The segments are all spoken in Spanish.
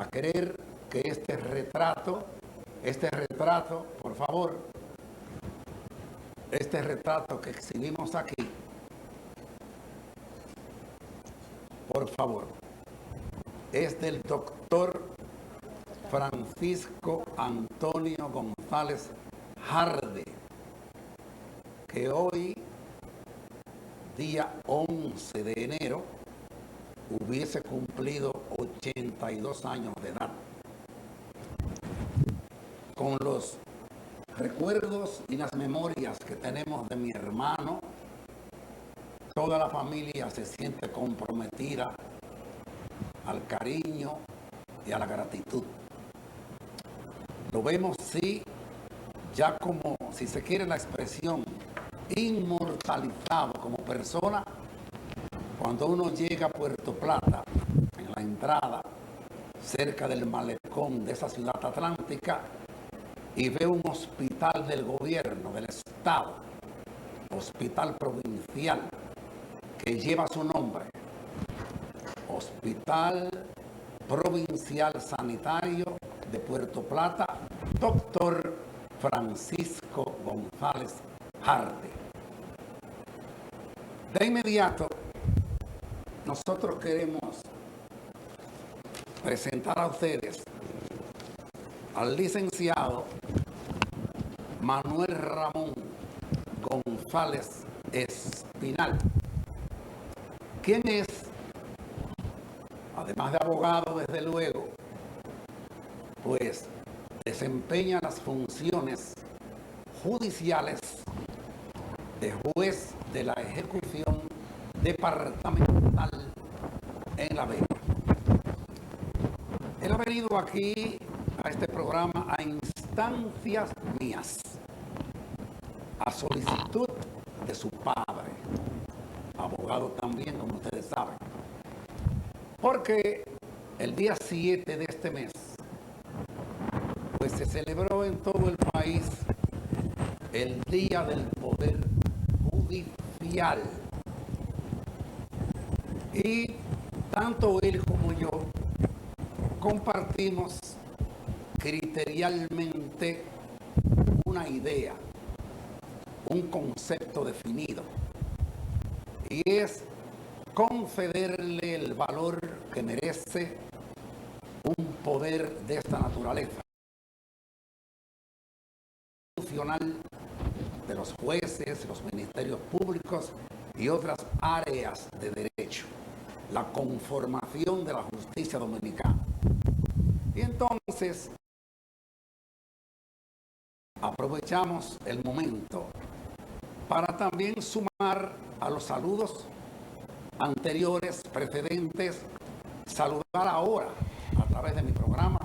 a querer que este retrato, por favor, este retrato que exhibimos aquí, por favor, es del doctor Francisco Antonio González Harde, que hoy, día 11 de enero, hubiese cumplido 82 años de edad. Con los recuerdos y las memorias que tenemos de mi hermano, toda la familia se siente comprometida al cariño y a la gratitud. Lo vemos, sí, ya como, si se quiere la expresión, inmortalizado como persona, cuando uno llega a Puerto Plata, en la entrada, cerca del malecón de esa ciudad atlántica, y ve un hospital del gobierno, del Estado, hospital provincial, que lleva su nombre, Hospital Provincial Sanitario de Puerto Plata, doctor Francisco González Harde. De inmediato, nosotros queremos presentar a ustedes al licenciado Manuel Ramón González Espinal, quien es, además de abogado, desde luego, pues desempeña las funciones judiciales de juez de la ejecución departamental en La Vega. Él ha venido aquí a este programa a instancias mías, a solicitud de su padre, abogado también, como ustedes saben, porque el día 7 de este mes, pues se celebró en todo el país el Día del Poder Judicial. Y tanto él como yo compartimos criterialmente una idea, un concepto definido, y es concederle el valor que merece un poder de esta naturaleza, de los jueces, los ministerios públicos y otras áreas de derecho, la conformación de la justicia dominicana. Y entonces aprovechamos el momento para también sumar a los saludos anteriores, precedentes, saludar ahora a través de mi programa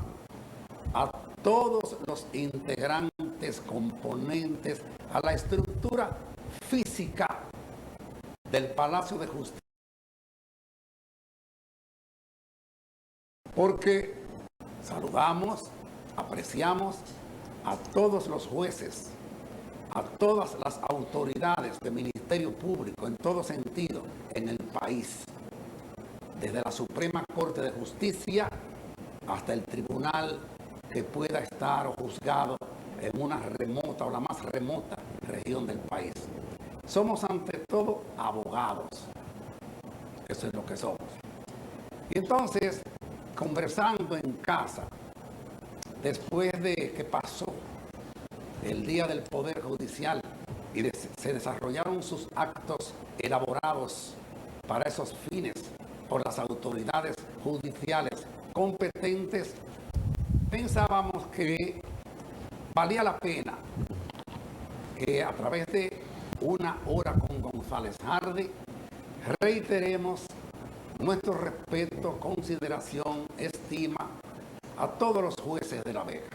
a todos los integrantes, componentes, a la estructura física del Palacio de Justicia. Porque saludamos, apreciamos a todos los jueces, a todas las autoridades del Ministerio Público en todo sentido en el país, desde la Suprema Corte de Justicia hasta el tribunal que pueda estar o juzgado en una remota o la más remota región del país. Somos ante todo abogados. Eso es lo que somos. Y entonces, conversando en casa, después de que pasó el Día del Poder Judicial y se desarrollaron sus actos elaborados para esos fines por las autoridades judiciales competentes, pensábamos que valía la pena que a través de una hora con González Harde reiteremos nuestro respeto, consideración, estima a todos los jueces de La Vega,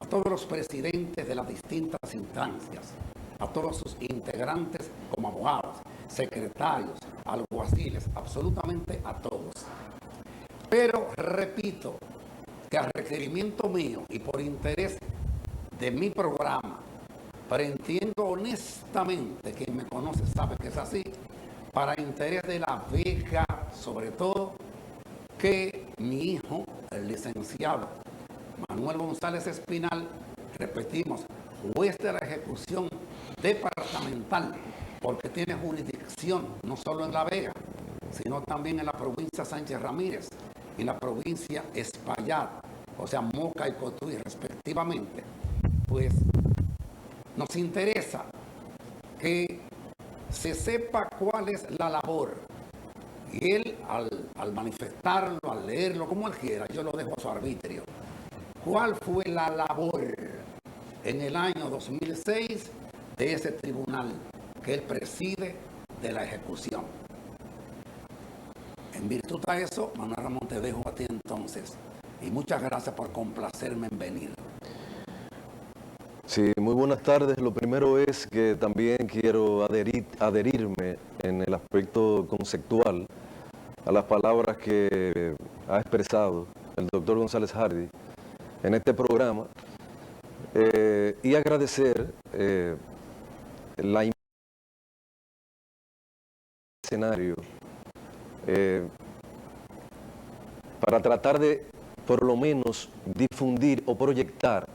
a todos los presidentes de las distintas instancias, a todos sus integrantes como abogados, secretarios, alguaciles, absolutamente a todos. Pero repito que a requerimiento mío y por interés de mi programa, pero entiendo honestamente, quien me conoce sabe que es así, para interés de La Vega, sobre todo, que mi hijo el licenciado Manuel González Espinal, repetimos, juez de la ejecución departamental, porque tiene jurisdicción no solo en La Vega, sino también en la provincia Sánchez Ramírez y la provincia Espaillat, o sea, Moca y Cotuí respectivamente. Pues nos interesa que se sepa cuál es la labor. Y él, al manifestarlo, al leerlo, como él quiera, yo lo dejo a su arbitrio. ¿Cuál fue la labor en el año 2006 de ese tribunal que él preside de la ejecución? En virtud a eso, Manuel Ramón, te dejo a ti entonces. Y muchas gracias por complacerme en venir. Sí, muy buenas tardes. Lo primero es que también quiero adherirme en el aspecto conceptual a las palabras que ha expresado el doctor González Hardy en este programa y agradecer la escenario para tratar de, por lo menos, difundir o proyectar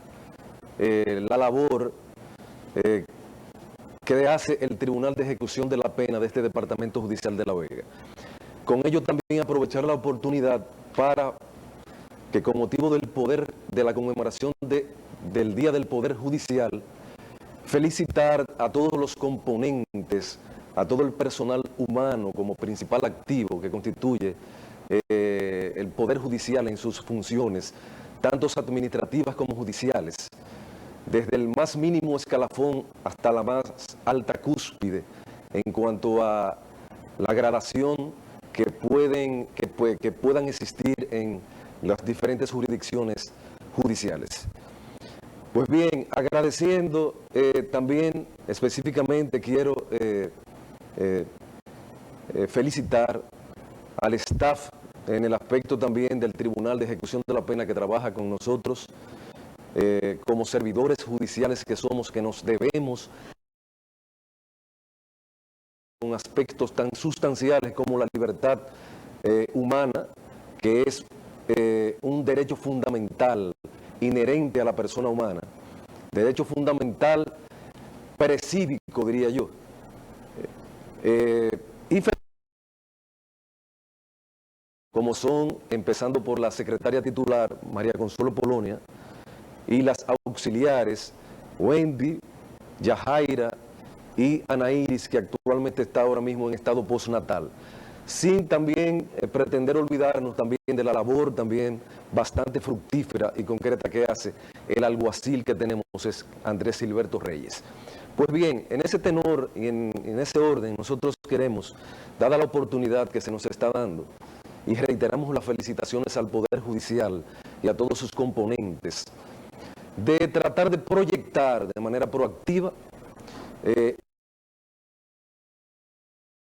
la labor que hace el Tribunal de Ejecución de la Pena de este Departamento Judicial de La Vega. Con ello también aprovechar la oportunidad para que con motivo del poder, de la conmemoración del Día del Poder Judicial, felicitar a todos los componentes, a todo el personal humano como principal activo que constituye el Poder Judicial en sus funciones, tanto administrativas como judiciales, desde el más mínimo escalafón hasta la más alta cúspide en cuanto a la gradación que puedan existir en las diferentes jurisdicciones judiciales. Pues bien, agradeciendo también específicamente quiero felicitar al staff en el aspecto también del Tribunal de Ejecución de la Pena que trabaja con nosotros, como servidores judiciales que somos, que nos debemos con aspectos tan sustanciales como la libertad humana, que es un derecho fundamental inherente a la persona humana, derecho fundamental precívico, diría yo. Y como son, empezando por la secretaria titular, María Consuelo Polonia, y las auxiliares, Wendy, Yajaira y Ana Iris, que actualmente está ahora mismo en estado postnatal. Sin también pretender olvidarnos también de la labor también bastante fructífera y concreta que hace el alguacil que tenemos, es Andrés Silberto Reyes. Pues bien, en ese tenor y en ese orden, nosotros queremos, dada la oportunidad que se nos está dando, y reiteramos las felicitaciones al Poder Judicial y a todos sus componentes, de tratar de proyectar de manera proactiva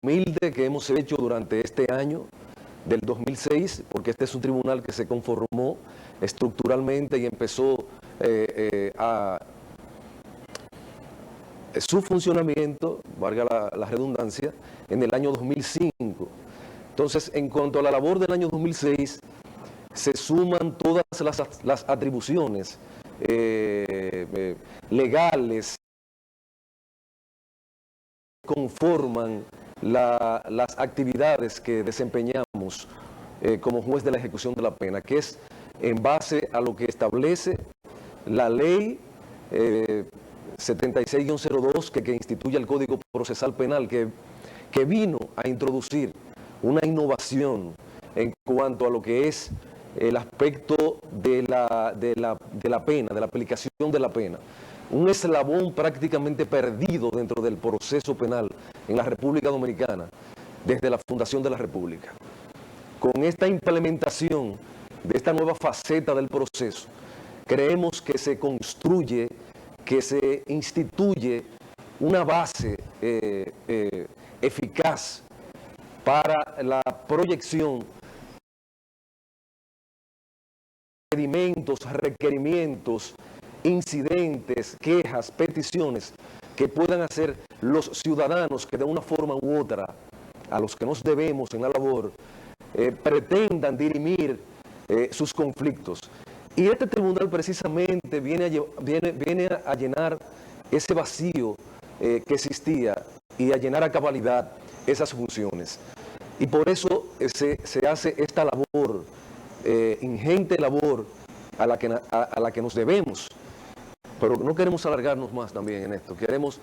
humilde que hemos hecho durante este año del 2006, porque este es un tribunal que se conformó estructuralmente y empezó a su funcionamiento, valga la redundancia, en el año 2005. Entonces, en cuanto a la labor del año 2006, se suman todas las atribuciones legales que conforman las actividades que desempeñamos como juez de la ejecución de la pena, que es en base a lo que establece la ley 76-02 que instituye el Código Procesal Penal, que vino a introducir una innovación en cuanto a lo que es el aspecto de la pena, de la aplicación de la pena. Un eslabón prácticamente perdido dentro del proceso penal en la República Dominicana desde la fundación de la República. Con esta implementación de esta nueva faceta del proceso, creemos que se construye, que se instituye una base eficaz para la proyección de pedimentos, requerimientos, incidentes, quejas, peticiones que puedan hacer los ciudadanos que de una forma u otra, a los que nos debemos en la labor, pretendan dirimir sus conflictos. Y este tribunal precisamente viene a llenar ese vacío que existía y a llenar a cabalidad esas funciones. Y por eso se hace esta labor, ingente labor a la que nos debemos. Pero no queremos alargarnos más también en esto. Queremos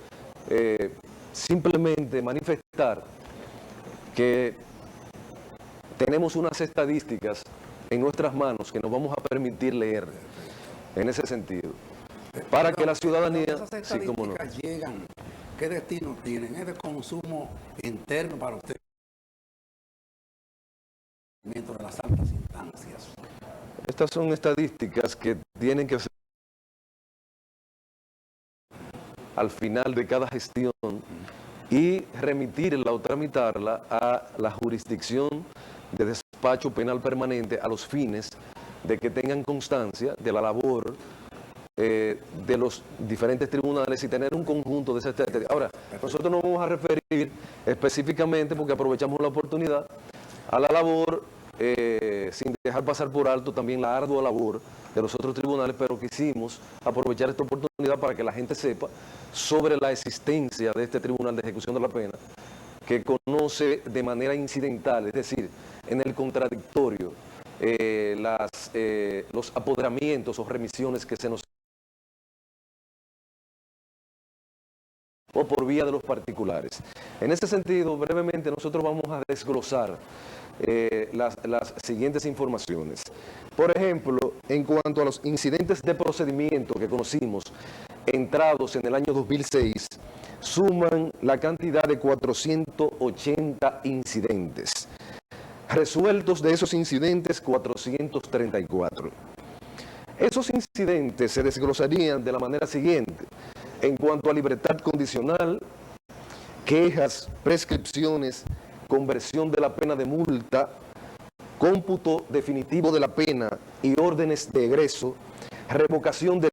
simplemente manifestar que tenemos unas estadísticas en nuestras manos que nos vamos a permitir leer en ese sentido. Para que la ciudadanía... Esas estadísticas llegan, ¿qué destino tienen? ¿Es de consumo interno para usted? Dentro de las altas instancias. Estas son estadísticas que tienen que ser al final de cada gestión y remitirla o tramitarla a la jurisdicción de despacho penal permanente a los fines de que tengan constancia de la labor de los diferentes tribunales y tener un conjunto de esas estadísticas. Ahora, nosotros nos vamos a referir específicamente, porque aprovechamos la oportunidad, a la labor, sin dejar pasar por alto también la ardua labor de los otros tribunales, pero quisimos aprovechar esta oportunidad para que la gente sepa sobre la existencia de este Tribunal de Ejecución de la Pena, que conoce de manera incidental, es decir, en el contradictorio, los apoderamientos o remisiones que se nos o por vía de los particulares. En ese sentido, brevemente, nosotros vamos a desglosar las siguientes informaciones. Por ejemplo, en cuanto a los incidentes de procedimiento que conocimos, entrados en el año 2006, suman la cantidad de 480 incidentes. Resueltos de esos incidentes, 434. Esos incidentes se desglosarían de la manera siguiente. En cuanto a libertad condicional, quejas, prescripciones, conversión de la pena de multa, cómputo definitivo de la pena y órdenes de egreso, revocación de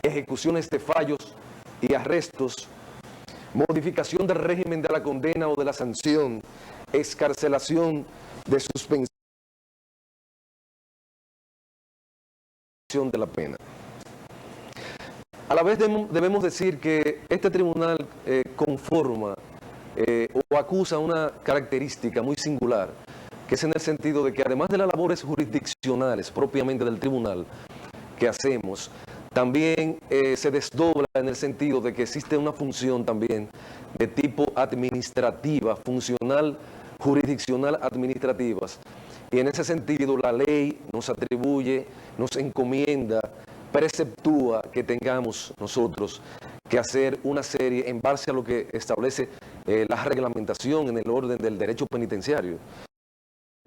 ejecuciones de fallos y arrestos, modificación del régimen de la condena o de la sanción, excarcelación de suspensión de la pena. A la vez debemos decir que este tribunal conforma o acusa una característica muy singular, que es en el sentido de que además de las labores jurisdiccionales propiamente del tribunal que hacemos, también se desdobla en el sentido de que existe una función también de tipo administrativa, funcional, jurisdiccional, administrativas. Y en ese sentido la ley nos atribuye, nos encomienda, preceptúa que tengamos nosotros que hacer una serie en base a lo que establece la reglamentación en el orden del derecho penitenciario,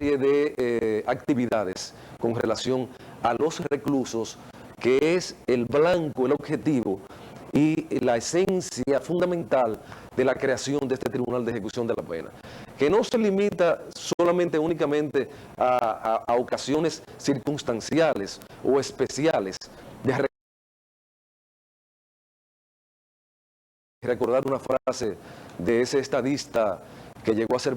una serie de actividades con relación a los reclusos, que es el blanco, el objetivo y la esencia fundamental de la creación de este Tribunal de Ejecución de la Pena, que no se limita solamente únicamente a ocasiones circunstanciales o especiales de recordar una frase de ese estadista que llegó a ser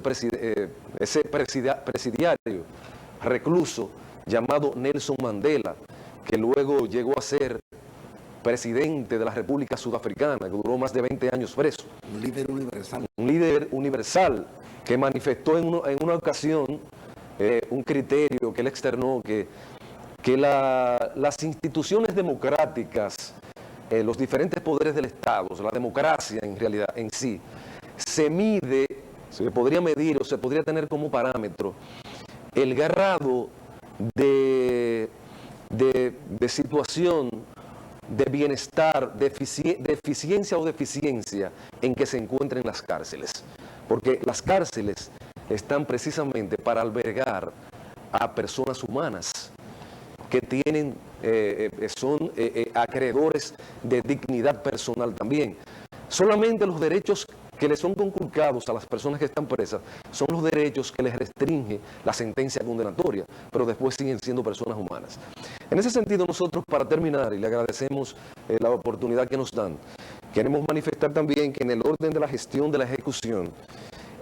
presidiario, recluso, llamado Nelson Mandela, que luego llegó a ser presidente de la República Sudafricana, que duró más de 20 años preso. Un líder universal. Un líder universal que manifestó en una ocasión un criterio que él externó, que las instituciones democráticas, los diferentes poderes del Estado, la democracia en realidad en sí, se podría medir o se podría tener como parámetro el grado de situación de bienestar, de eficiencia o deficiencia en que se encuentren las cárceles. Porque las cárceles están precisamente para albergar a personas humanas que son acreedores de dignidad personal también. Solamente los derechos que les son conculcados a las personas que están presas son los derechos que les restringe la sentencia condenatoria, pero después siguen siendo personas humanas. En ese sentido, nosotros, para terminar, y le agradecemos la oportunidad que nos dan, queremos manifestar también que en el orden de la gestión de la ejecución,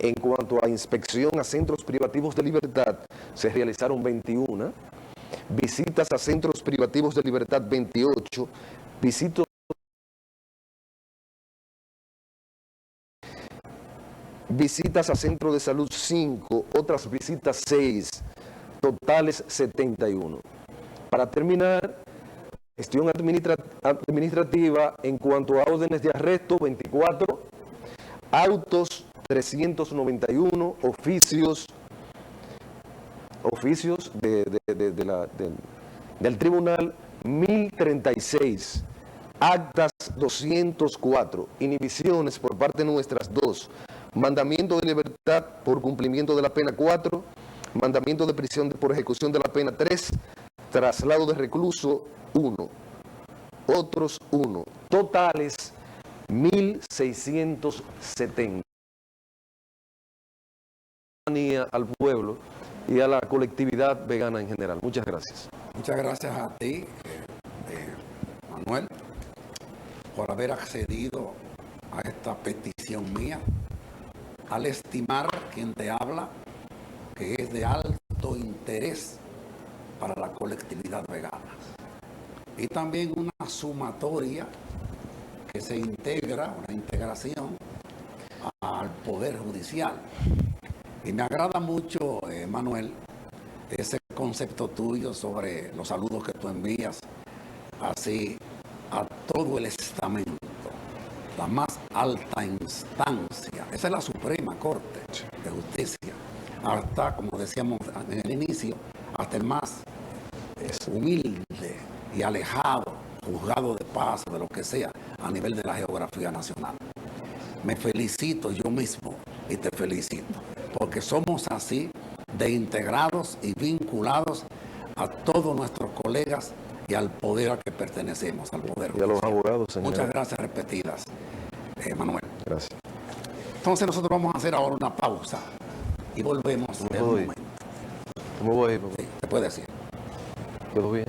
En cuanto a inspección a centros privativos de libertad, se realizaron 21, visitas a centros privativos de libertad 28, visitas a centros de salud 5, otras visitas 6, totales 71. Para terminar, gestión administrativa en cuanto a órdenes de arresto 24, autos 391, oficios del tribunal 1036, actas 204, inhibiciones por parte nuestras 2, mandamiento de libertad por cumplimiento de la pena 4, mandamiento de prisión por ejecución de la pena 3, traslado de recluso 1, otros 1, totales 1.670. Al pueblo y a la colectividad vegana en general. Muchas gracias. Muchas gracias a ti, Manuel, por haber accedido a esta petición mía, al estimar quien te habla que es de alto interés para la colectividad vegana. Y también una sumatoria que se integra, una integración al Poder Judicial. Y me agrada mucho, Manuel, ese concepto tuyo sobre los saludos que tú envías así a todo el estamento, la más alta instancia. Esa es la Suprema Corte de Justicia. Hasta, como decíamos en el inicio, hasta el más humilde y alejado juzgado de paz o de lo que sea a nivel de la geografía nacional. Me felicito yo mismo y te felicito, porque somos así de integrados y vinculados a todos nuestros colegas y al poder al que pertenecemos, al poder judicial. Y a los abogados, señor. Muchas gracias repetidas, Manuel. Gracias. Entonces nosotros vamos a hacer ahora una pausa y volvemos en un momento. ¿Cómo voy? Sí, te puede decir. ¿Todo bien?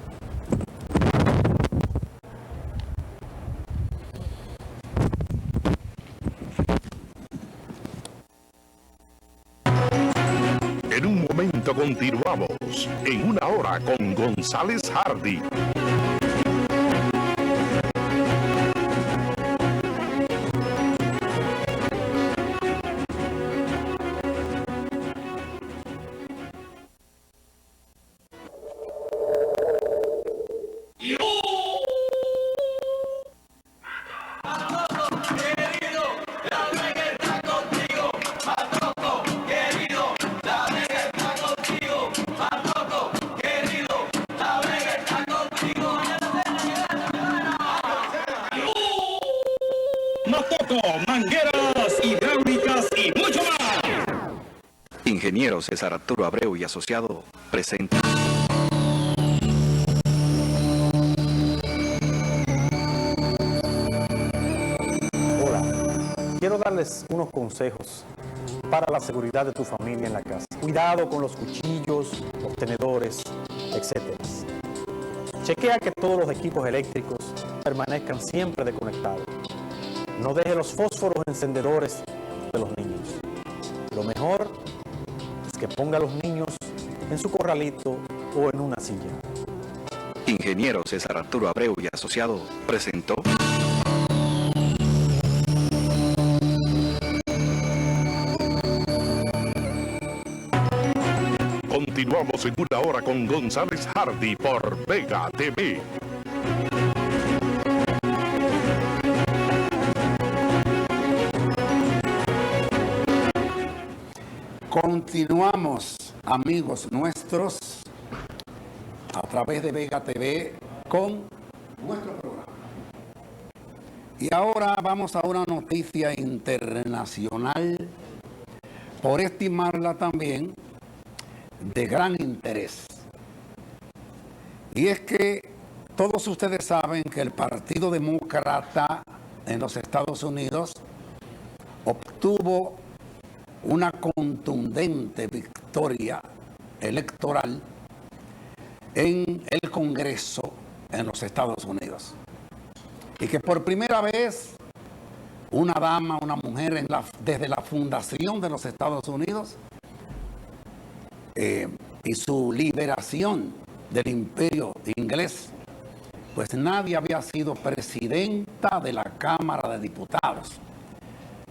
En un momento continuamos en Una Hora con González Hardy. Mangueras hidráulicas y mucho más. Ingeniero César Arturo Abreu y Asociado presenta. Hola, quiero darles unos consejos para la seguridad de tu familia en la casa. Cuidado con los cuchillos, los tenedores, etc. Chequea que todos los equipos eléctricos permanezcan siempre desconectados. No deje los fósforos encendedores de los niños. Lo mejor es que ponga a los niños en su corralito o en una silla. Ingeniero César Arturo Abreu y Asociado presentó. Continuamos en Una Hora con González Hardy por Vega TV. Continuamos, amigos nuestros, a través de Vega TV con nuestro programa. Y ahora vamos a una noticia internacional, por estimarla también de gran interés. Y es que todos ustedes saben que el Partido Demócrata en los Estados Unidos obtuvo una contundente victoria electoral en el Congreso en los Estados Unidos. Y que por primera vez una dama, una mujer desde la fundación de los Estados Unidos y su liberación del imperio inglés, pues nadie había sido presidenta de la Cámara de Diputados.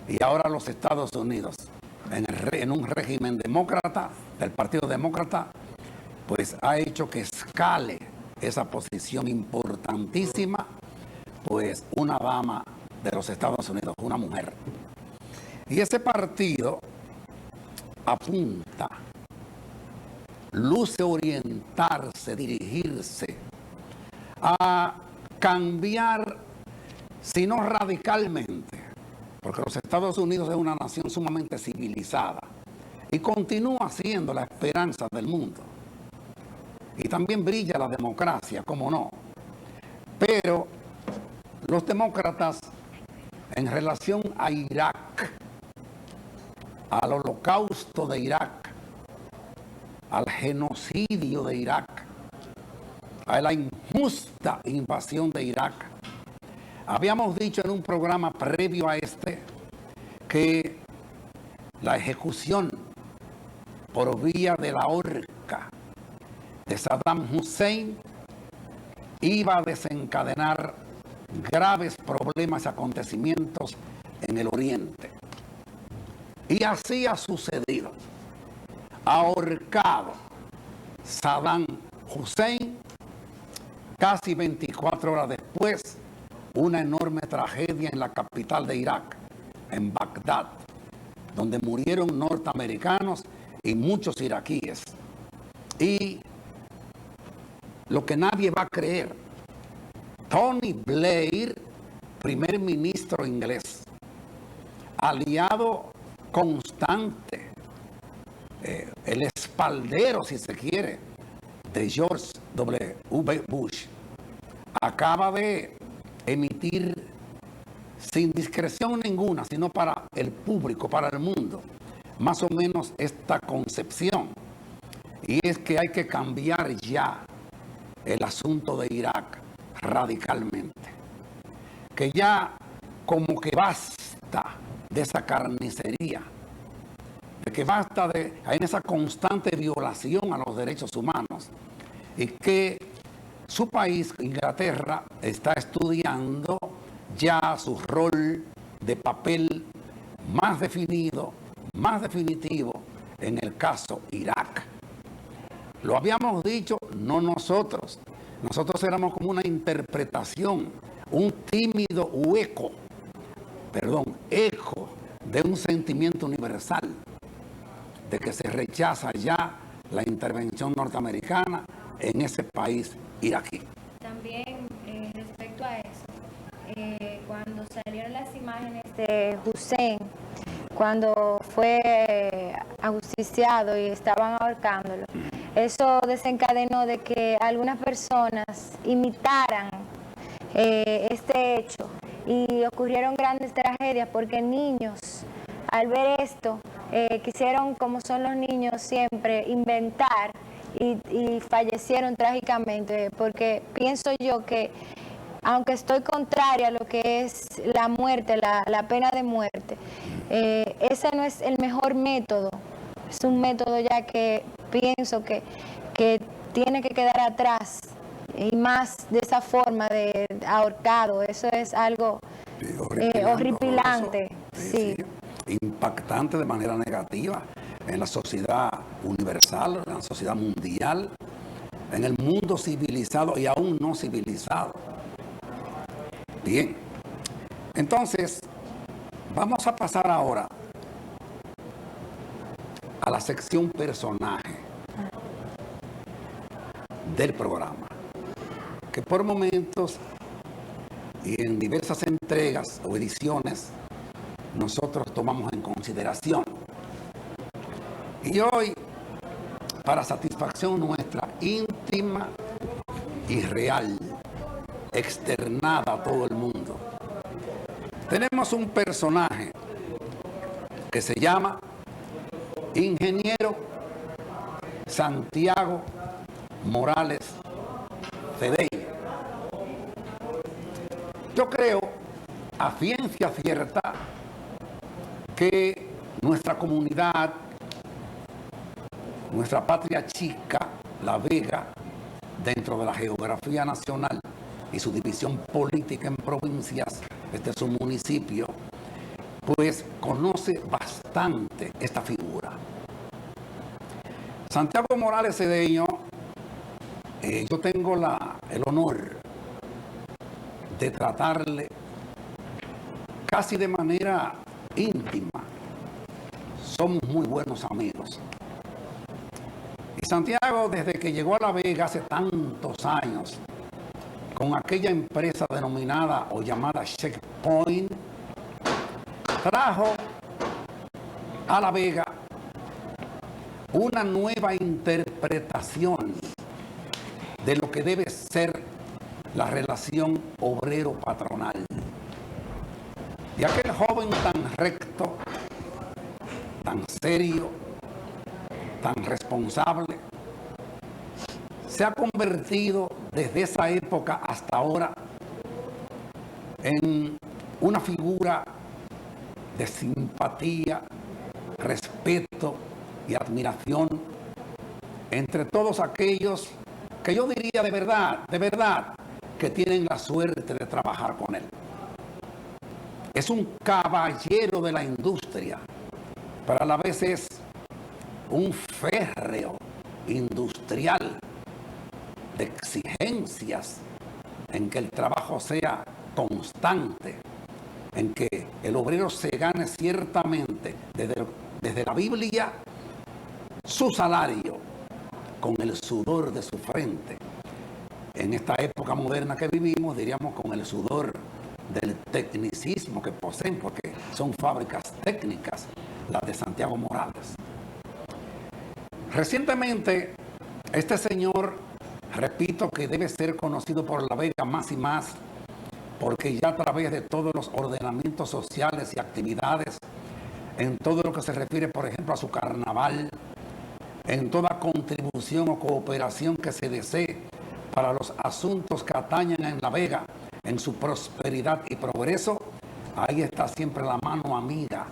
Y ahora los Estados Unidos, en un régimen demócrata, del Partido Demócrata, pues ha hecho que escale esa posición importantísima, pues una dama de los Estados Unidos, una mujer. Y ese partido apunta, luce orientarse, dirigirse a cambiar, si no radicalmente, porque los Estados Unidos es una nación sumamente civilizada y continúa siendo la esperanza del mundo. Y también brilla la democracia, cómo no. Pero los demócratas, en relación a Irak, al holocausto de Irak, al genocidio de Irak, a la injusta invasión de Irak, habíamos dicho en un programa previo a este que la ejecución por vía de la horca de Saddam Hussein iba a desencadenar graves problemas y acontecimientos en el Oriente. Y así ha sucedido. Ahorcado Saddam Hussein, casi 24 horas después, una enorme tragedia en la capital de Irak, en Bagdad, donde murieron norteamericanos y muchos iraquíes. Y lo que nadie va a creer, Tony Blair, primer ministro inglés, aliado constante, el espaldero, si se quiere, de George W. Bush, acaba de emitir sin discreción ninguna, sino para el público, para el mundo, más o menos esta concepción. Y es que hay que cambiar ya el asunto de Irak radicalmente. Que ya como que basta de esa carnicería, de que basta de en esa constante violación a los derechos humanos, y que su país, Inglaterra, está estudiando ya su rol de papel más definido, más definitivo en el caso Irak. Lo habíamos dicho, no nosotros. Nosotros éramos como una interpretación, un tímido eco de un sentimiento universal, de que se rechaza ya la intervención norteamericana en ese país iraquí. También respecto a eso, cuando salieron las imágenes de Hussein, cuando fue ajusticiado y estaban ahorcándolo, eso desencadenó de que algunas personas imitaran este hecho y ocurrieron grandes tragedias porque niños, al ver esto, quisieron, como son los niños siempre, inventar y fallecieron trágicamente, porque pienso yo que, aunque estoy contraria a lo que es la muerte, la pena de muerte, ese no es el mejor método. Es un método ya que pienso que tiene que quedar atrás, y más de esa forma de ahorcado. Eso es algo horripilante. Sí. Impactante de manera negativa en la sociedad universal, en la sociedad mundial, en el mundo civilizado y aún no civilizado. Bien, entonces vamos a pasar ahora a la sección personaje del programa, que por momentos y en diversas entregas o ediciones nosotros tomamos en consideración. Y hoy, para satisfacción nuestra íntima y real, externada a todo el mundo, tenemos un personaje que se llama Ingeniero Santiago Morales Fedey. Yo creo a ciencia cierta que nuestra comunidad, nuestra patria chica, La Vega, dentro de la geografía nacional y su división política en provincias, este es un municipio, pues conoce bastante esta figura. Santiago Morales Cedeño, yo tengo el honor de tratarle casi de manera íntima. Somos muy buenos amigos. Y Santiago, desde que llegó a La Vega hace tantos años, con aquella empresa denominada o llamada Checkpoint, trajo a La Vega una nueva interpretación de lo que debe ser la relación obrero-patronal. Y aquel joven tan recto, tan serio, tan responsable, se ha convertido desde esa época hasta ahora en una figura de simpatía, respeto y admiración entre todos aquellos que yo diría de verdad, que tienen la suerte de trabajar con él. Es un caballero de la industria, pero a la vez es un férreo industrial de exigencias en que el trabajo sea constante, en que el obrero se gane ciertamente desde la Biblia su salario con el sudor de su frente. En esta época moderna que vivimos, diríamos con el sudor del tecnicismo que poseen, porque son fábricas técnicas las de Santiago Morales. Recientemente, este señor, repito que debe ser conocido por La Vega más y más, porque ya a través de todos los ordenamientos sociales y actividades, en todo lo que se refiere, por ejemplo, a su carnaval, en toda contribución o cooperación que se desee para los asuntos que atañen en La Vega, en su prosperidad y progreso, ahí está siempre la mano amiga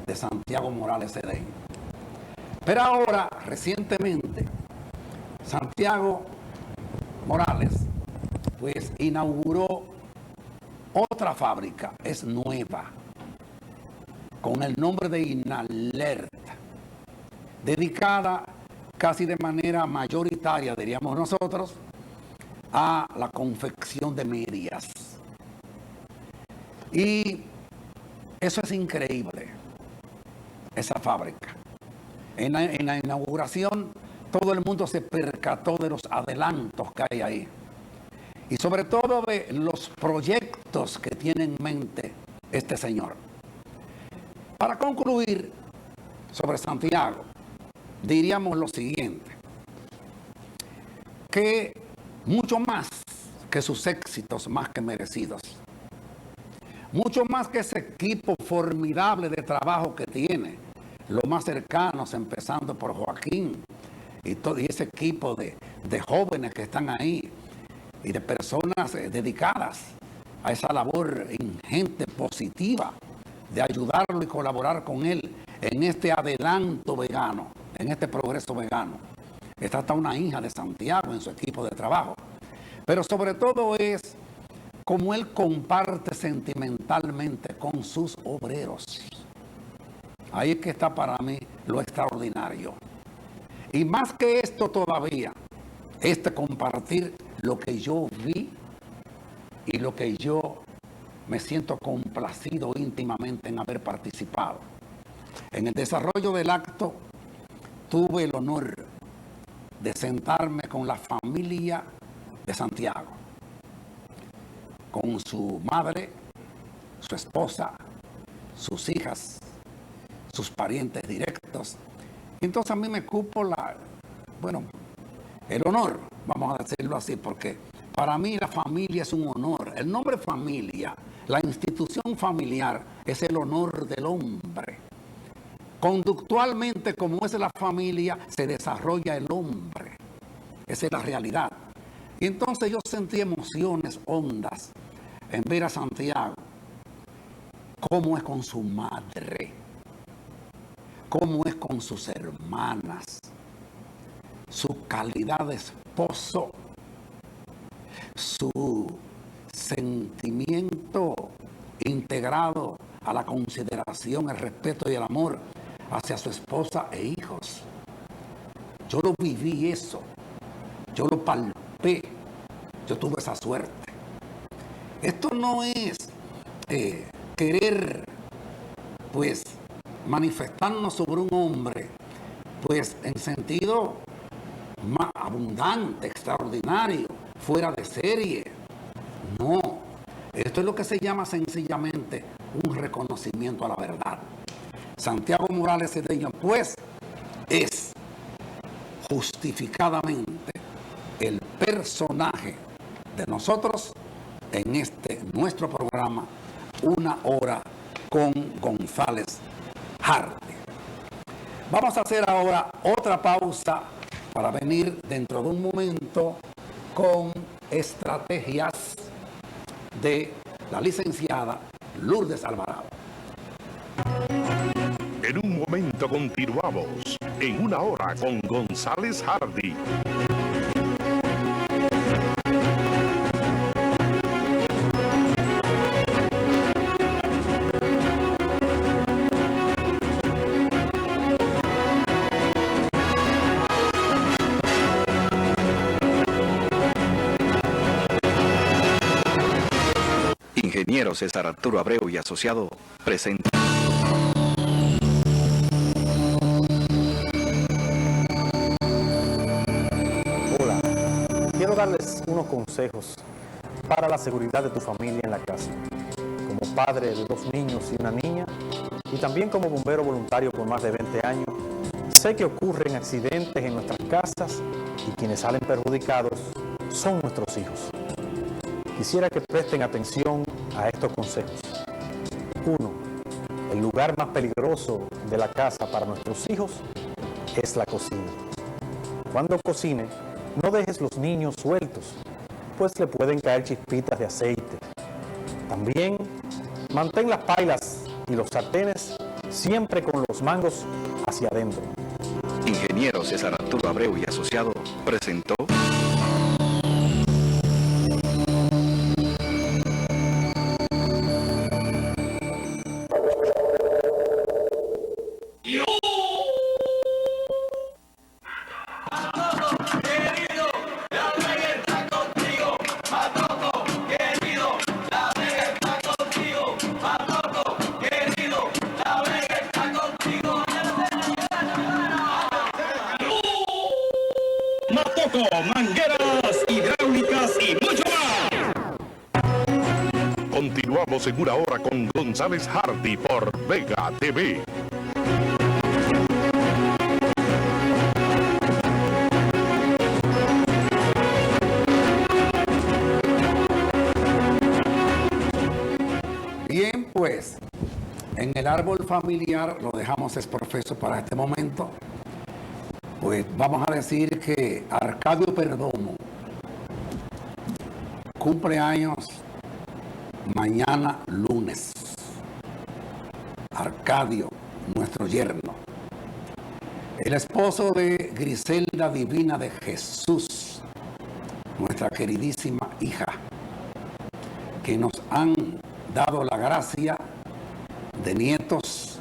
de Santiago Morales Cedeño. Pero ahora, recientemente, Santiago Morales, pues inauguró otra fábrica, es nueva, con el nombre de Inalert, dedicada casi de manera mayoritaria, diríamos nosotros, a la confección de medias. Y eso es increíble, esa fábrica. En la inauguración, todo el mundo se percató de los adelantos que hay ahí. Y sobre todo de los proyectos que tiene en mente este señor. Para concluir sobre Santiago, diríamos lo siguiente, que mucho más que sus éxitos más que merecidos, mucho más que ese equipo formidable de trabajo que tiene, los más cercanos, empezando por Joaquín y ese equipo de jóvenes que están ahí y de personas dedicadas a esa labor ingente, positiva, de ayudarlo y colaborar con él en este adelanto vegano, en este progreso vegano. Está hasta una hija de Santiago en su equipo de trabajo. Pero sobre todo es como él comparte sentimentalmente con sus obreros. Ahí es que está para mí lo extraordinario. Y más que esto todavía, compartir lo que yo vi y lo que yo me siento complacido íntimamente en haber participado. En el desarrollo del acto tuve el honor de sentarme con la familia de Santiago, con su madre, su esposa, sus hijas, sus parientes directos. Entonces a mí me cupo el honor, vamos a decirlo así, porque para mí la familia es un honor. El nombre familia, la institución familiar, es el honor del hombre. Conductualmente, como es la familia, se desarrolla el hombre. Esa es la realidad. Y entonces yo sentí emociones hondas en ver a Santiago cómo es con su madre, cómo es con sus hermanas, su calidad de esposo, su sentimiento integrado a la consideración, el respeto y el amor hacia su esposa e hijos. Yo lo viví eso, yo lo palpé, yo tuve esa suerte. Esto no es querer, pues, manifestarnos sobre un hombre, pues, en sentido más abundante, extraordinario, fuera de serie. No, esto es lo que se llama sencillamente un reconocimiento a la verdad. Santiago Morales Cedeño, pues, es justificadamente el personaje de nosotros en este nuestro programa Una Hora con González Hardy. Vamos a hacer ahora otra pausa para venir dentro de un momento con estrategias de la licenciada Lourdes Alvarado. En un momento continuamos en Una Hora con González Hardy. Ingeniero César Arturo Abreu y Asociado presenta. Hola, quiero darles unos consejos para la seguridad de tu familia en la casa. Como padre de 2 niños y una niña, y también como bombero voluntario por más de 20 años, sé que ocurren accidentes en nuestras casas y quienes salen perjudicados son nuestros hijos. Quisiera que presten atención a estos consejos. 1. El lugar más peligroso de la casa para nuestros hijos es la cocina. Cuando cocine, no dejes los niños sueltos, pues le pueden caer chispitas de aceite. También mantén las pailas y los sartenes siempre con los mangos hacia adentro. Ingeniero César Arturo Abreu y Asociado presentó. Matoco, mangueras, hidráulicas y mucho más. Continuamos en Una Hora con González Hardy por Vega TV. Bien, pues, en el árbol familiar lo dejamos exprofeso para este momento. Pues vamos a decir que Arcadio Perdomo cumple años mañana lunes. Arcadio, nuestro yerno. El esposo de Griselda Divina de Jesús, nuestra queridísima hija, que nos han dado la gracia de nietos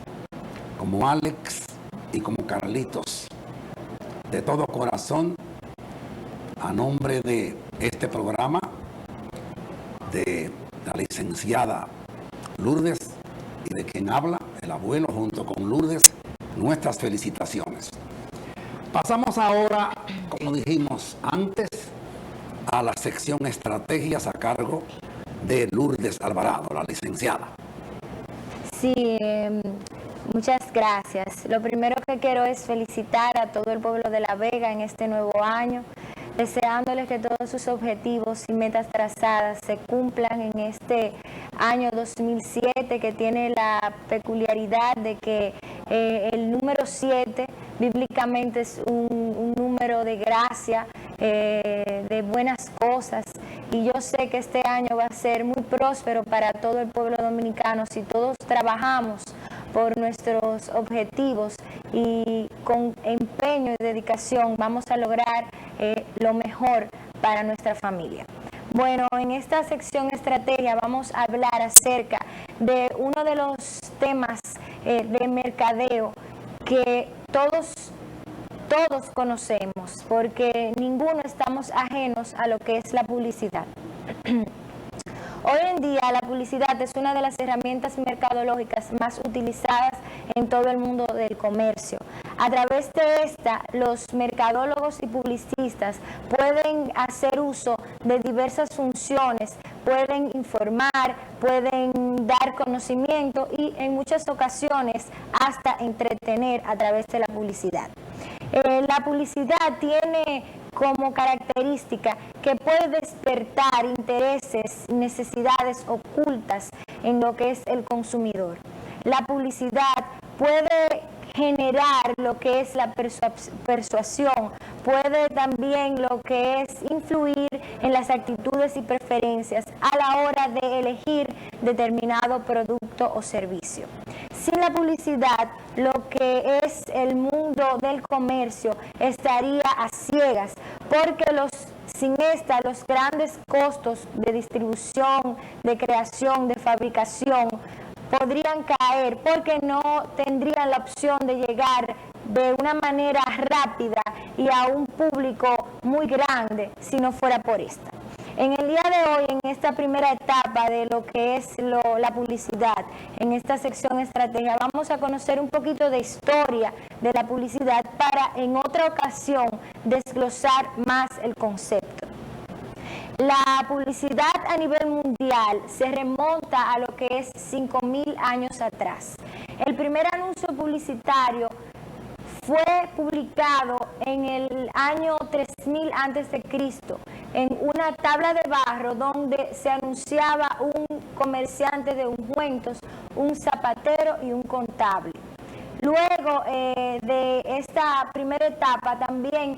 como Alex y como Carlitos. De todo corazón, a nombre de este programa, de la licenciada Lourdes y de quien habla, el abuelo junto con Lourdes, nuestras felicitaciones. Pasamos ahora, como dijimos antes, a la sección estrategias a cargo de Lourdes Alvarado, la licenciada. Sí, muchas gracias. Lo primero que quiero es felicitar a todo el pueblo de La Vega en este nuevo año, deseándoles que todos sus objetivos y metas trazadas se cumplan en este año 2007, que tiene la peculiaridad de que el número 7 bíblicamente es un número de gracia, de buenas cosas, y yo sé que este año va a ser muy próspero para todo el pueblo dominicano si todos trabajamos por nuestros objetivos y con empeño y dedicación vamos a lograr lo mejor para nuestra familia. Bueno, en esta sección estrategia vamos a hablar acerca de uno de los temas de mercadeo que todos conocemos, porque ninguno estamos ajenos a lo que es la publicidad. Hoy en día la publicidad es una de las herramientas mercadológicas más utilizadas en todo el mundo del comercio. A través de esta, los mercadólogos y publicistas pueden hacer uso de diversas funciones, pueden informar, pueden dar conocimiento y en muchas ocasiones hasta entretener a través de la publicidad. La publicidad tiene como característica que puede despertar intereses y necesidades ocultas en lo que es el consumidor. La publicidad puede generar lo que es la persuasión, puede también lo que es influir en las actitudes y preferencias a la hora de elegir determinado producto o servicio. Sin la publicidad, lo que es el mundo del comercio estaría a ciegas, porque sin esta, los grandes costos de distribución, de creación, de fabricación, podrían caer porque no tendrían la opción de llegar de una manera rápida y a un público muy grande si no fuera por esta. En el día de hoy, en esta primera etapa de lo que es la publicidad, en esta sección estrategia, vamos a conocer un poquito de historia de la publicidad para en otra ocasión desglosar más el concepto. La publicidad a nivel mundial se remonta a lo que es 5.000 años atrás. El primer anuncio publicitario fue publicado en el año 3000 a.C. en una tabla de barro donde se anunciaba un comerciante de ungüentos, un zapatero y un contable. Luego de esta primera etapa también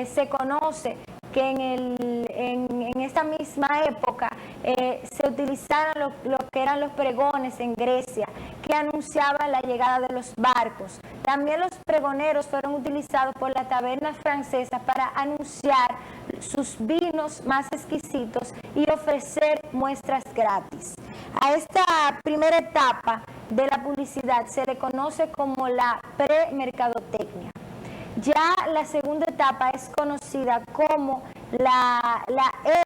se conoce que en esta misma época se utilizaron lo que eran los pregones en Grecia, que anunciaban la llegada de los barcos. También los pregoneros fueron utilizados por las tabernas francesas para anunciar sus vinos más exquisitos y ofrecer muestras gratis. A esta primera etapa de la publicidad se le conoce como la premercadotecnia. Ya la segunda etapa es conocida como la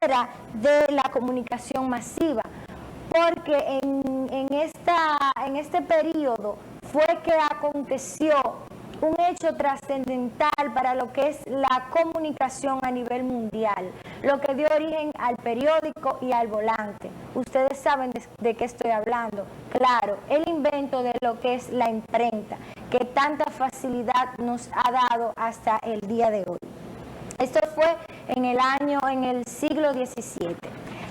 era de la comunicación masiva, porque en este periodo fue que aconteció un hecho trascendental para lo que es la comunicación a nivel mundial, lo que dio origen al periódico y al volante. Ustedes saben de qué estoy hablando. Claro, el invento de lo que es la imprenta, que tanta facilidad nos ha dado hasta el día de hoy. Esto fue en el siglo XVII.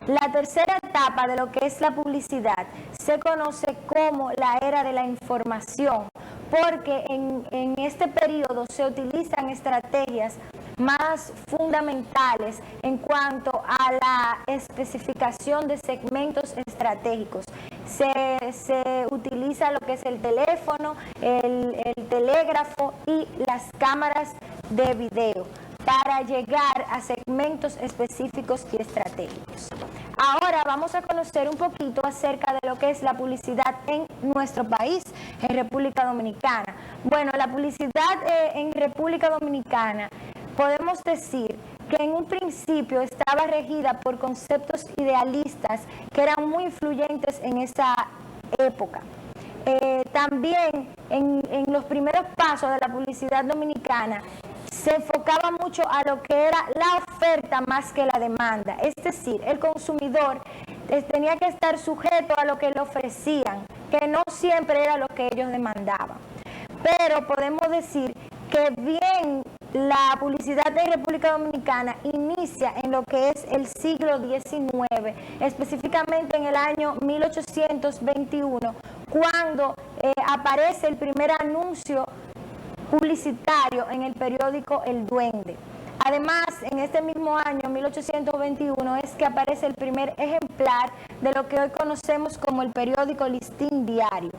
La tercera etapa de lo que es la publicidad se conoce como la era de la información, porque en este periodo se utilizan estrategias más fundamentales en cuanto a la especificación de segmentos estratégicos. Se utiliza lo que es el teléfono, el telégrafo y las cámaras de video para llegar a segmentos específicos y estratégicos. Ahora vamos a conocer un poquito acerca de lo que es la publicidad en nuestro país, en República Dominicana. Bueno, la publicidad en República Dominicana podemos decir que en un principio estaba regida por conceptos idealistas que eran muy influyentes en esa época. También en los primeros pasos de la publicidad dominicana se enfocaba mucho a lo que era la oferta más que la demanda, es decir, el consumidor tenía que estar sujeto a lo que le ofrecían, que no siempre era lo que ellos demandaban. Pero podemos decir que bien la publicidad de República Dominicana inicia en lo que es el siglo XIX, específicamente en el año 1821, cuando aparece el primer anuncio publicitario en el periódico El Duende. Además, en este mismo año, 1821, es que aparece el primer ejemplar de lo que hoy conocemos como el periódico Listín Diario.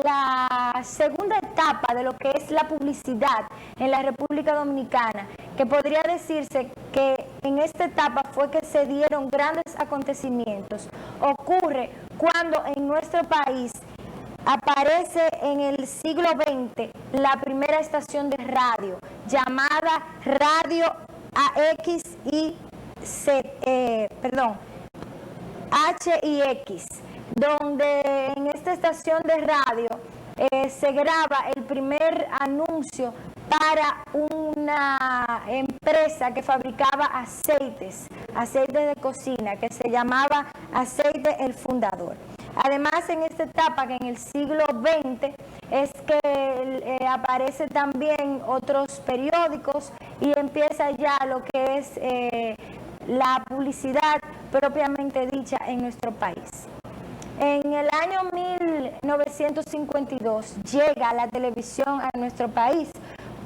La segunda etapa de lo que es la publicidad en la República Dominicana, que podría decirse que en esta etapa fue que se dieron grandes acontecimientos, ocurre cuando en nuestro país aparece en el siglo XX la primera estación de radio llamada Radio HIX, donde en esta estación de radio se graba el primer anuncio para una empresa que fabricaba aceites de cocina, que se llamaba Aceite El Fundador. Además, en esta etapa, que en el siglo XX, es que aparece también otros periódicos y empieza ya lo que es la publicidad propiamente dicha en nuestro país. En el año 1952 llega la televisión a nuestro país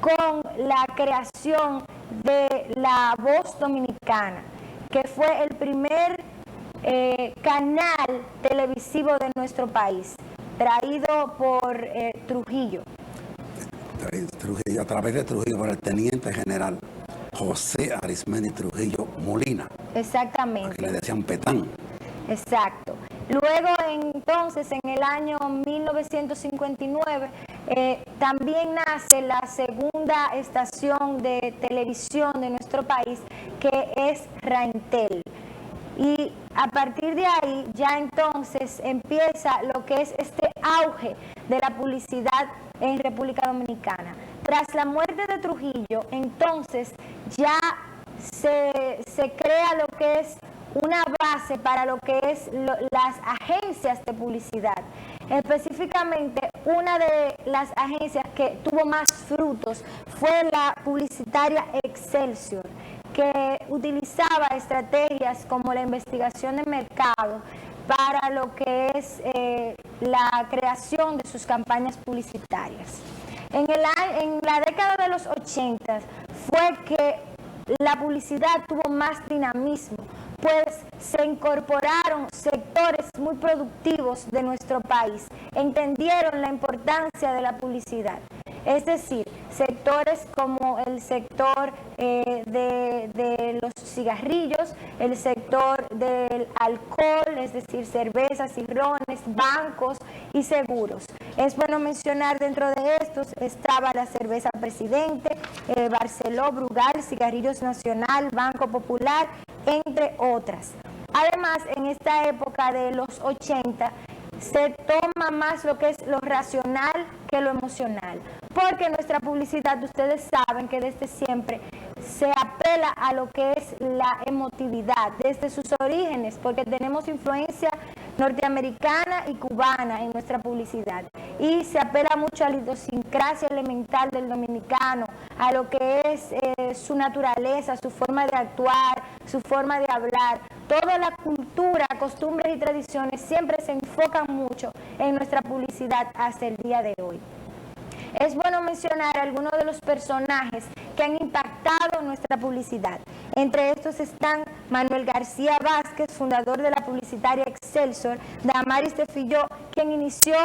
con la creación de La Voz Dominicana, que fue el primer canal televisivo de nuestro país, traído por Trujillo. A través de Trujillo, por el teniente general José Arismendi Trujillo Molina. Exactamente. Que le decían Petán. Exacto. Luego, entonces, en el año 1959, también nace la segunda estación de televisión de nuestro país, que es Raintel. Y a partir de ahí, ya entonces empieza lo que es este auge de la publicidad en República Dominicana. Tras la muerte de Trujillo, entonces ya se crea lo que es una base para lo que es las agencias de publicidad. Específicamente, una de las agencias que tuvo más frutos fue la publicitaria Excelsior, que utilizaba estrategias como la investigación de mercado para lo que es la creación de sus campañas publicitarias. En la década de los 80 fue que la publicidad tuvo más dinamismo, pues se incorporaron sectores muy productivos de nuestro país, entendieron la importancia de la publicidad. Es decir, sectores como el sector de los cigarrillos, el sector del alcohol, es decir, cervezas y rones, bancos y seguros. Es bueno mencionar, dentro de estos estaba la cerveza Presidente, Barceló, Brugal, Cigarrillos Nacional, Banco Popular, entre otras. Además, en esta época de los 80, se toma más lo que es lo racional que lo emocional, porque nuestra publicidad, ustedes saben que desde siempre se apela a lo que es la emotividad, desde sus orígenes, porque tenemos influencia norteamericana y cubana en nuestra publicidad, y se apela mucho a la idiosincrasia elemental del dominicano, a lo que es su naturaleza, su forma de actuar, su forma de hablar. Toda la cultura, costumbres y tradiciones siempre se enfocan mucho en nuestra publicidad hasta el día de hoy. Es bueno mencionar algunos de los personajes que han impactado nuestra publicidad. Entre estos están Manuel García Vázquez, fundador de la publicitaria Excelsior, Damaris de Filló, quien inició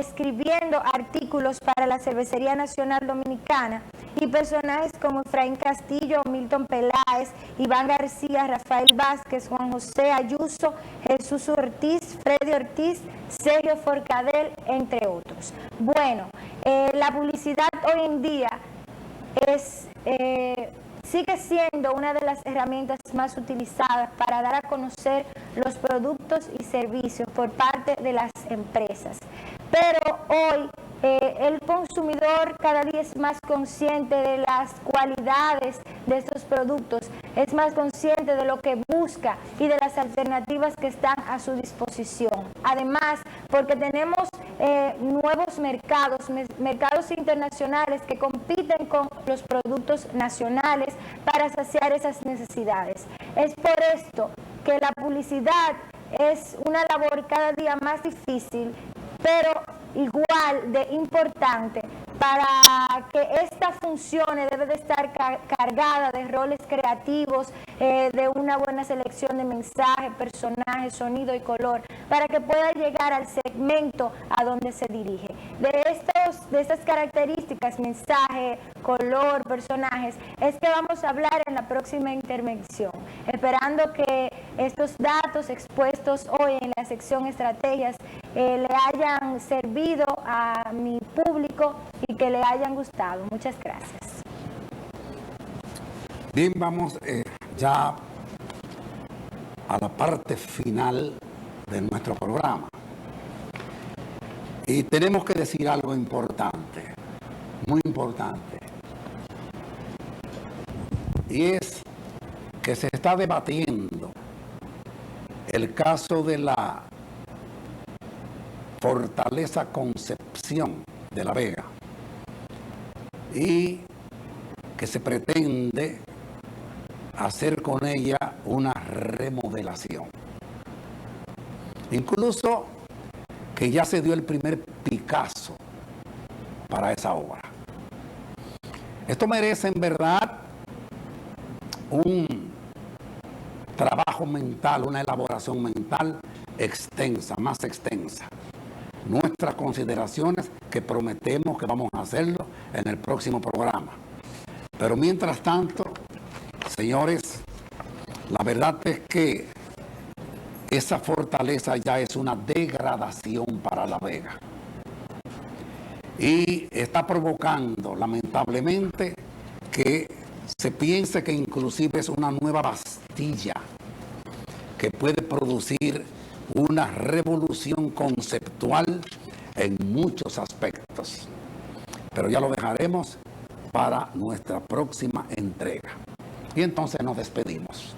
escribiendo artículos para la Cervecería Nacional Dominicana, y personajes como Efraín Castillo, Milton Peláez, Iván García, Rafael Vázquez, Juan José Ayuso, Jesús Ortiz, Freddy Ortiz, Sergio Forcadell, entre otros. Bueno, la publicidad hoy en día sigue siendo una de las herramientas más utilizadas para dar a conocer los productos y servicios por parte de las empresas. Pero hoy el consumidor cada día es más consciente de las cualidades de estos productos, es más consciente de lo que busca y de las alternativas que están a su disposición. Además, porque tenemos nuevos mercados internacionales que compiten con los productos nacionales para saciar esas necesidades. Es por esto que la publicidad es una labor cada día más difícil, pero igual de importante Para que esta funcione debe de estar cargada de roles creativos, de una buena selección de mensajes, personajes, sonido y color, para que pueda llegar al segmento a donde se dirige. De estas características, mensaje, color, personajes, es que vamos a hablar en la próxima intervención, esperando que estos datos expuestos hoy en la sección estrategias le hayan servido a mi público y que le hayan gustado. Muchas gracias. Bien, vamos ya a la parte final de nuestro programa. Y tenemos que decir algo importante, muy importante. Y es que se está debatiendo el caso de la Fortaleza Concepción de La Vega y que se pretende hacer con ella una remodelación. Incluso que ya se dio el primer Picasso para esa obra. Esto merece en verdad un trabajo mental, una elaboración mental extensa, más extensa. Nuestras consideraciones que prometemos que vamos a hacerlo en el próximo programa. Pero mientras tanto, señores, la verdad es que esa fortaleza ya es una degradación para La Vega. Y está provocando, lamentablemente, que se piense que inclusive es una nueva Bastilla que puede producir una revolución conceptual en muchos aspectos. Pero ya lo dejaremos para nuestra próxima entrega. Y entonces nos despedimos.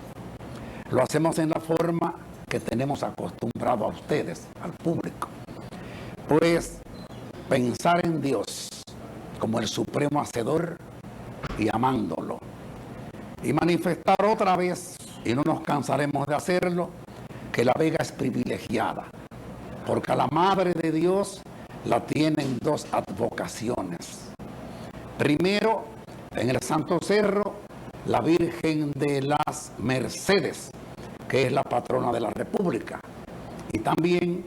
Lo hacemos en la forma que tenemos acostumbrado a ustedes, al público. Pues pensar en Dios como el supremo hacedor y amándolo. Y manifestar otra vez, y no nos cansaremos de hacerlo, que La Vega es privilegiada, porque a la Madre de Dios la tienen dos advocaciones. Primero, en el Santo Cerro, la Virgen de las Mercedes, que es la patrona de la República. Y también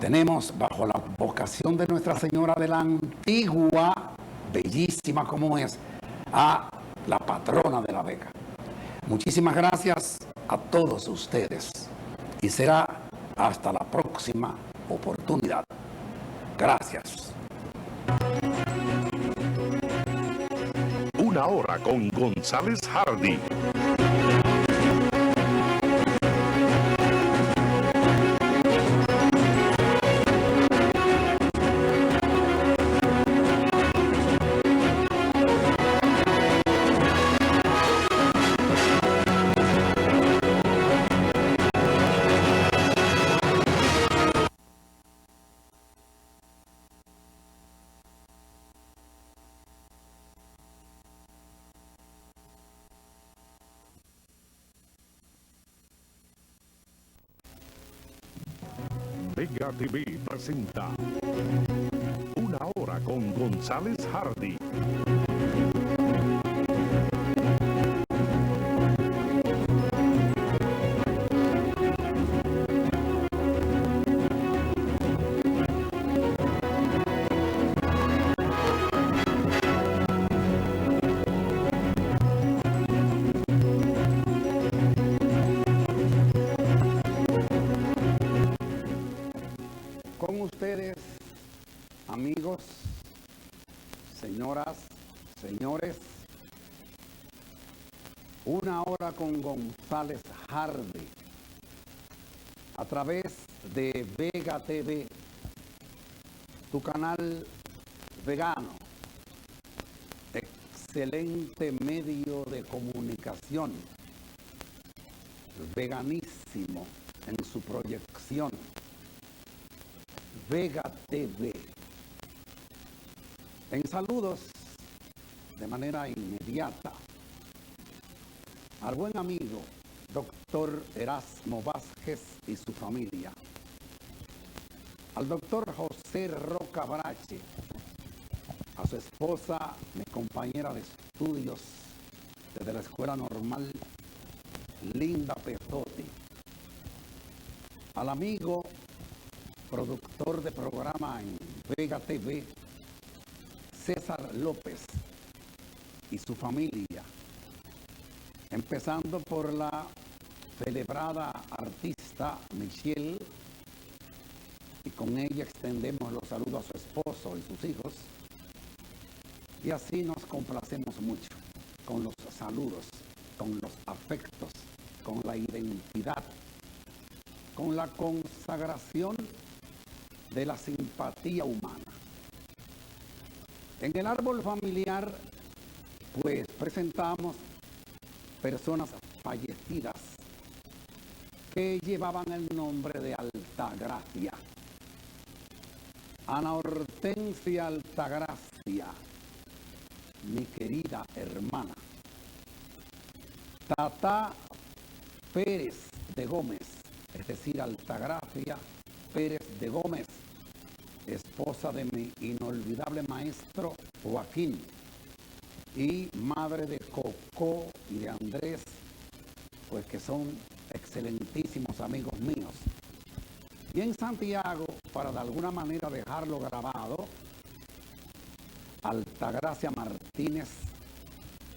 tenemos bajo la vocación de Nuestra Señora de la Antigua, bellísima como es, a la patrona de La Vega. Muchísimas gracias a todos ustedes y será hasta la próxima oportunidad. Gracias. Una hora con González Hardy. Vega TV presenta Una hora con González Hardy. Con ustedes, amigos, señoras, señores, Una hora con González Hardy, a través de Vega TV, tu canal vegano, excelente medio de comunicación, veganísimo en su proyección. Vega TV. En saludos de manera inmediata al buen amigo doctor Erasmo Vázquez y su familia, al doctor José Roca Brache, su esposa, mi compañera de estudios desde la Escuela Normal, Linda Pezotti, al amigo productor de programa en Vega TV, César López y su familia, empezando por la celebrada artista Michelle, y con ella extendemos los saludos a su esposo y sus hijos, y así nos complacemos mucho con los saludos, con los afectos, con la identidad, con la consagración de la simpatía humana. En el árbol familiar, pues presentamos personas fallecidas que llevaban el nombre de Altagracia. Ana Hortensia Altagracia, mi querida hermana. Tata Pérez de Gómez, es decir, Altagracia Pérez de Gómez, esposa de mi inolvidable maestro Joaquín y madre de Coco y de Andrés, pues que son excelentísimos amigos míos. Y en Santiago, para de alguna manera dejarlo grabado, Altagracia Martínez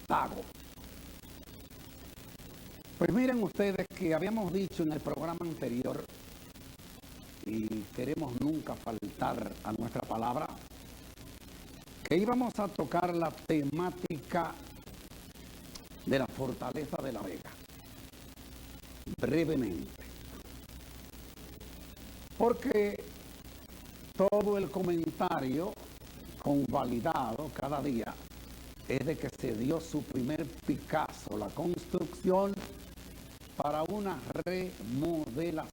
Tago. Pues miren ustedes que habíamos dicho en el programa anterior, y queremos nunca faltar a nuestra palabra, que íbamos a tocar la temática de la fortaleza de La Vega, brevemente, porque todo el comentario convalidado cada día es de que se dio su primer Picasso, la construcción para una remodelación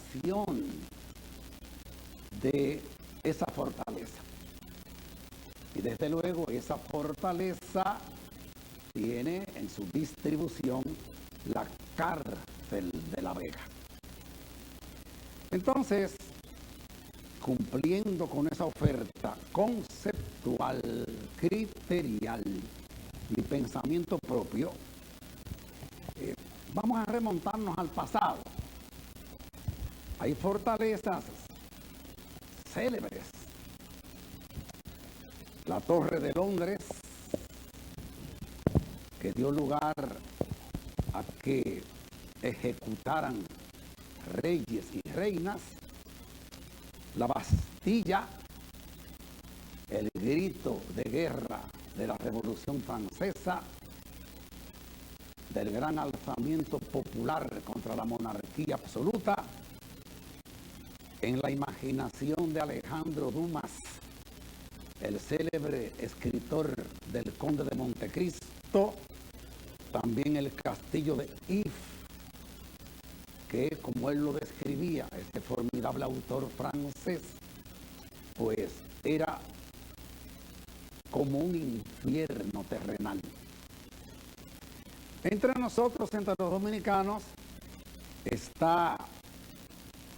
de esa fortaleza. Y desde luego esa fortaleza tiene en su distribución la cárcel de La Vega. Entonces, cumpliendo con esa oferta conceptual, criterial, mi pensamiento propio, vamos a remontarnos al pasado. Hay fortalezas célebres. La Torre de Londres, que dio lugar a que ejecutaran reyes y reinas. La Bastilla, el grito de guerra de la Revolución Francesa, del gran alzamiento popular contra la monarquía absoluta, en la imaginación de Alejandro Dumas, el célebre escritor del Conde de Montecristo, también el castillo de If, que como él lo describía, este formidable autor francés, pues era como un infierno terrenal. Entre nosotros, entre los dominicanos, está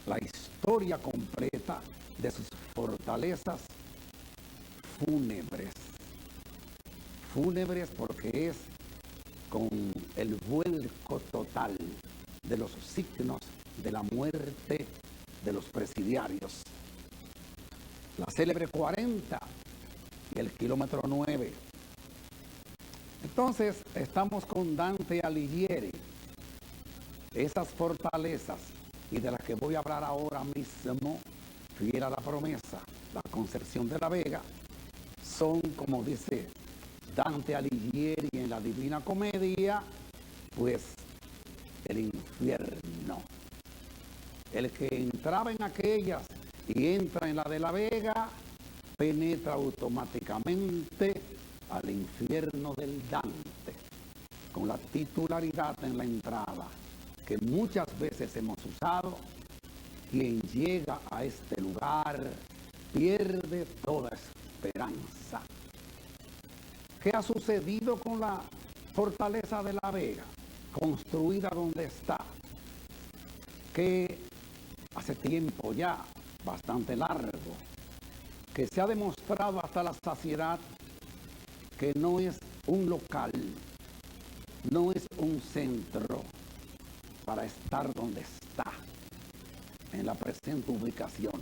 la historia completa de sus fortalezas fúnebres. Fúnebres porque es con el vuelco total de los signos de la muerte de los presidiarios. La célebre 40 y el kilómetro 9. Entonces, estamos con Dante Alighieri. Esas fortalezas, y de las que voy a hablar ahora mismo, fiel a la promesa, la Concepción de la Vega, son, como dice Dante Alighieri en la Divina Comedia, pues el infierno. El que entraba en aquellas y entra en la de la Vega, penetra automáticamente al infierno del Dante, con la titularidad en la entrada, que muchas veces hemos usado. Quien llega a este lugar pierde toda esperanza. ¿Qué ha sucedido con la fortaleza de La Vega, construida donde está? Que hace tiempo ya, bastante largo, que se ha demostrado hasta la saciedad que no es un local, no es un centro para estar donde está, en la presente ubicación.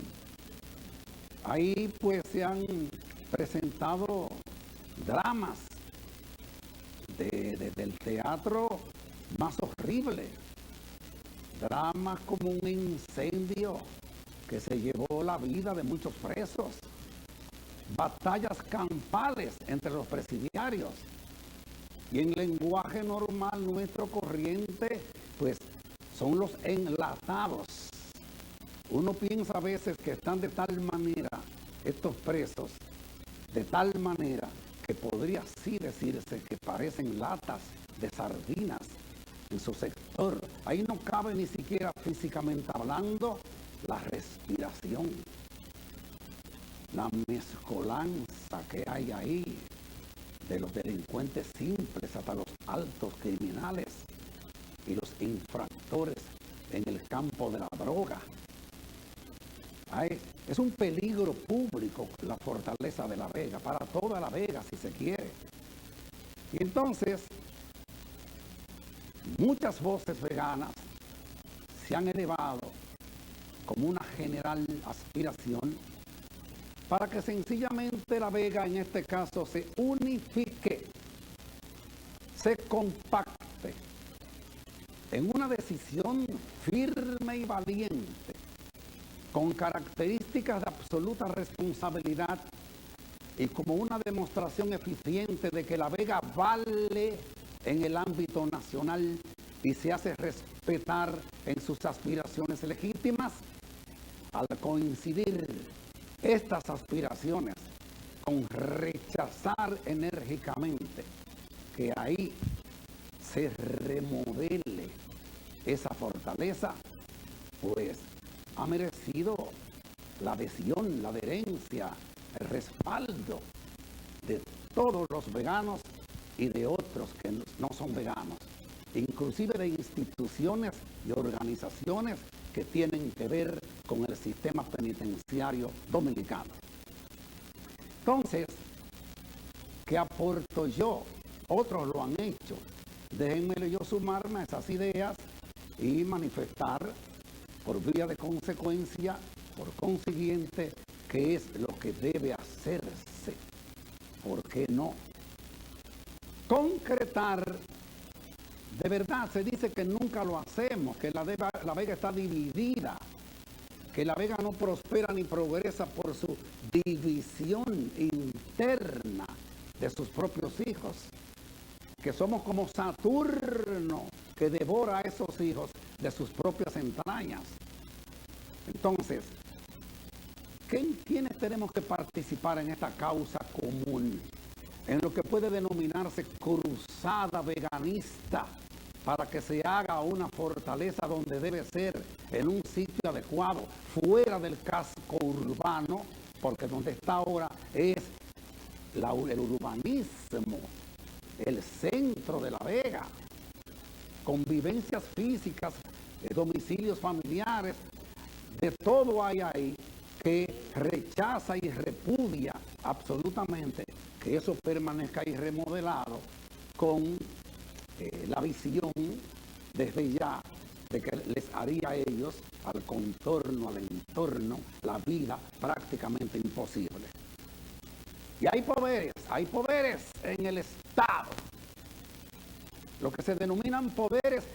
Ahí pues se han presentado dramas del teatro más horrible, dramas como un incendio que se llevó la vida de muchos presos, batallas campales entre los presidiarios, y en lenguaje normal nuestro corriente, pues son los enlatados. Uno piensa a veces que están de tal manera, estos presos, de tal manera que podría así decirse que parecen latas de sardinas en su sector. Ahí no cabe ni siquiera físicamente hablando la respiración, la mezcolanza que hay ahí, de los delincuentes simples hasta los altos criminales y los infractores en el campo de la droga. Es un peligro público la fortaleza de La Vega, para toda La Vega si se quiere. Y entonces, muchas voces veganas se han elevado como una general aspiración para que sencillamente La Vega en este caso se unifique, se compacte en una decisión firme y valiente, con características de absoluta responsabilidad y como una demostración eficiente de que La Vega vale en el ámbito nacional y se hace respetar en sus aspiraciones legítimas. Al coincidir estas aspiraciones con rechazar enérgicamente que ahí se remodele esa fortaleza, pues ha merecido la adhesión, la adherencia, el respaldo de todos los veganos y de otros que no son veganos, inclusive de instituciones y organizaciones que tienen que ver con el sistema penitenciario dominicano. Entonces, ¿qué aporto yo? Otros lo han hecho. Déjenme yo sumarme a esas ideas y manifestar por vía de consecuencia, por consiguiente, qué es lo que debe hacerse. ¿Por qué no? Concretar, de verdad se dice que nunca lo hacemos, que la Vega está dividida, que La Vega no prospera ni progresa por su división interna de sus propios hijos, que somos como Saturno que devora a esos hijos de sus propias entrañas. Entonces, ¿quiénes tenemos que participar en esta causa común? En lo que puede denominarse cruzada veganista, para que se haga una fortaleza donde debe ser, en un sitio adecuado, fuera del casco urbano, porque donde está ahora es el urbanismo, el centro de La Vega, convivencias físicas, domicilios familiares, de todo hay ahí que rechaza y repudia absolutamente que eso permanezca ahí remodelado con la visión desde ya de que les haría a ellos, al contorno, al entorno, la vida prácticamente imposible. Y hay poderes en el Estado, lo que se denominan poderes